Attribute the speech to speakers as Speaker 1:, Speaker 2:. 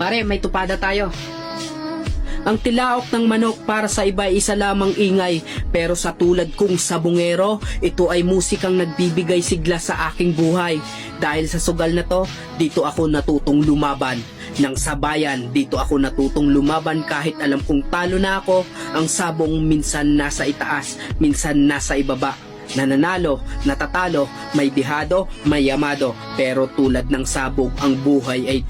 Speaker 1: Pare, may tupada tayo. Ang tilaok ng manok para sa iba ay isa lamang ingay, pero sa tulad kong sabungero, ito ay musikang nagbibigay sigla sa aking buhay. Dahil sa sugal na to, dito ako natutong lumaban. Nang sabayan, dito ako natutong lumaban kahit alam kong talo na ako. Ang sabong minsan nasa itaas, minsan nasa ibaba. Nananalo, natatalo, may dihado, may yamado, pero tulad ng sabog ang buhay ay